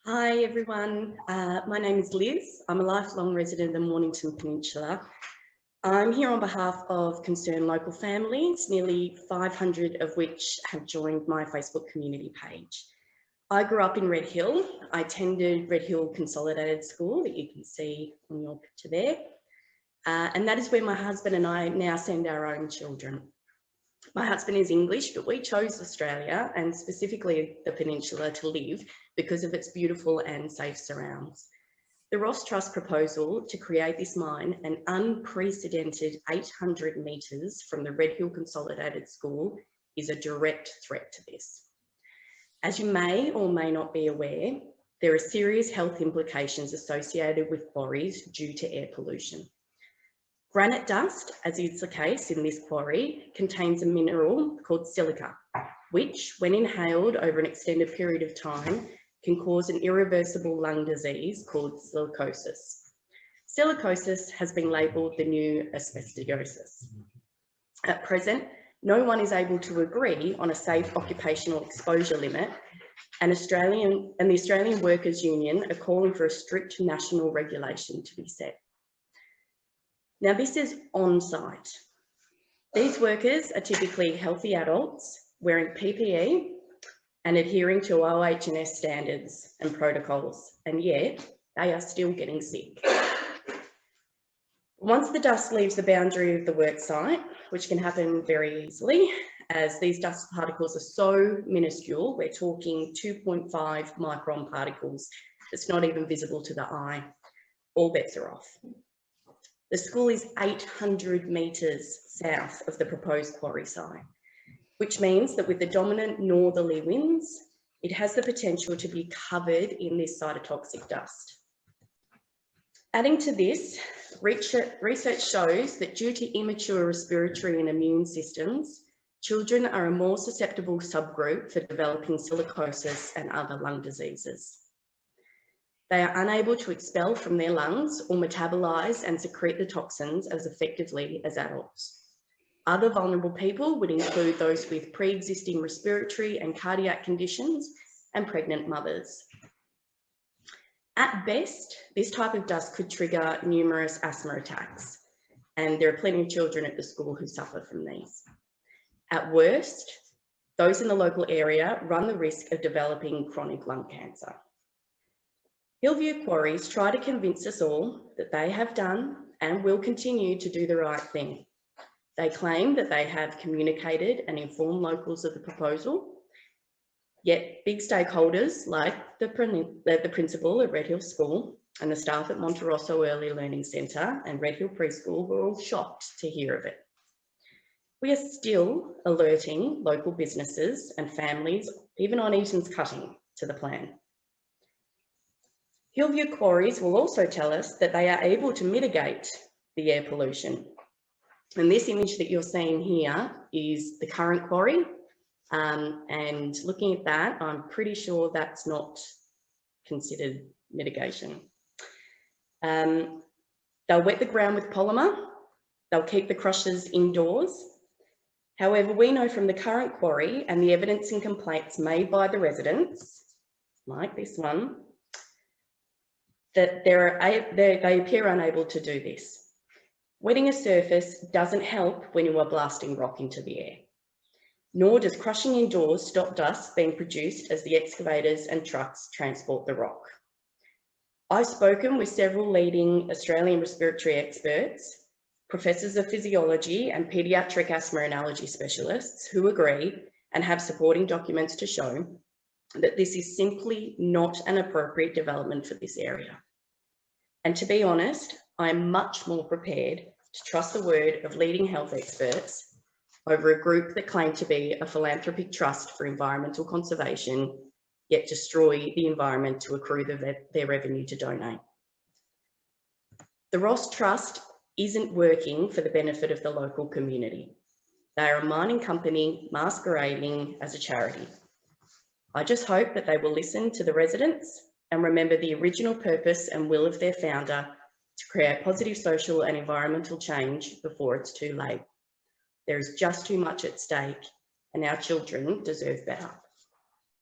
Hi everyone, my name is Liz. I'm a lifelong resident of the Mornington Peninsula. I'm here on behalf of concerned local families, nearly 500 of which have joined my Facebook community page. I grew up in Red Hill. I attended Red Hill Consolidated School that you can see on your picture there. And that is where my husband and I now send our own children. My husband is English, but we chose Australia and specifically the Peninsula to live because of its beautiful and safe surrounds. The Ross Trust proposal to create this mine, an unprecedented 800 metres from the Red Hill Consolidated School, is a direct threat to this. As you may or may not be aware, there are serious health implications associated with quarries due to air pollution. Granite dust, as is the case in this quarry, contains a mineral called silica, which, when inhaled over an extended period of time, can cause an irreversible lung disease called silicosis. Silicosis has been labelled the new asbestosis. At present, no one is able to agree on a safe occupational exposure limit, and the Australian Workers' Union are calling for a strict national regulation to be set. Now, this is on site. These workers are typically healthy adults wearing PPE and adhering to OH&S standards and protocols, and yet they are still getting sick. Once the dust leaves the boundary of the work site, which can happen very easily, as these dust particles are so minuscule, we're talking 2.5 micron particles, it's not even visible to the eye, all bets are off. The school is 800 metres south of the proposed quarry site, which means that with the dominant northerly winds, it has the potential to be covered in this cytotoxic dust. Adding to this, research shows that due to immature respiratory and immune systems, children are a more susceptible subgroup for developing silicosis and other lung diseases. They are unable to expel from their lungs or metabolise and secrete the toxins as effectively as adults. Other vulnerable people would include those with pre-existing respiratory and cardiac conditions and pregnant mothers. At best, this type of dust could trigger numerous asthma attacks, and there are plenty of children at the school who suffer from these. At worst, those in the local area run the risk of developing chronic lung cancer. Hillview Quarries try to convince us all that they have done and will continue to do the right thing. They claim that they have communicated and informed locals of the proposal, yet big stakeholders like the principal at Red Hill School and the staff at Monterosso Early Learning Centre and Red Hill Preschool were all shocked to hear of it. We are still alerting local businesses and families, even on Eaton's Cutting, to the plan. Hillview Quarries will also tell us that they are able to mitigate the air pollution. And this image that you're seeing here is the current quarry. And looking at that, I'm pretty sure that's not considered mitigation. They'll wet the ground with polymer. They'll keep the crushers indoors. However, we know from the current quarry and the evidence and complaints made by the residents, like this one, that they appear unable to do this. Wetting a surface doesn't help when you are blasting rock into the air, nor does crushing indoors stop dust being produced as the excavators and trucks transport the rock. I've spoken with several leading Australian respiratory experts, professors of physiology and paediatric asthma and allergy specialists who agree and have supporting documents to show that this is simply not an appropriate development for this area. And to be honest, I am much more prepared to trust the word of leading health experts over a group that claim to be a philanthropic trust for environmental conservation, yet destroy the environment to accrue their revenue to donate. The Ross Trust isn't working for the benefit of the local community. They are a mining company masquerading as a charity. I just hope that they will listen to the residents and remember the original purpose and will of their founder to create positive social and environmental change before it's too late. There is just too much at stake, and our children deserve better.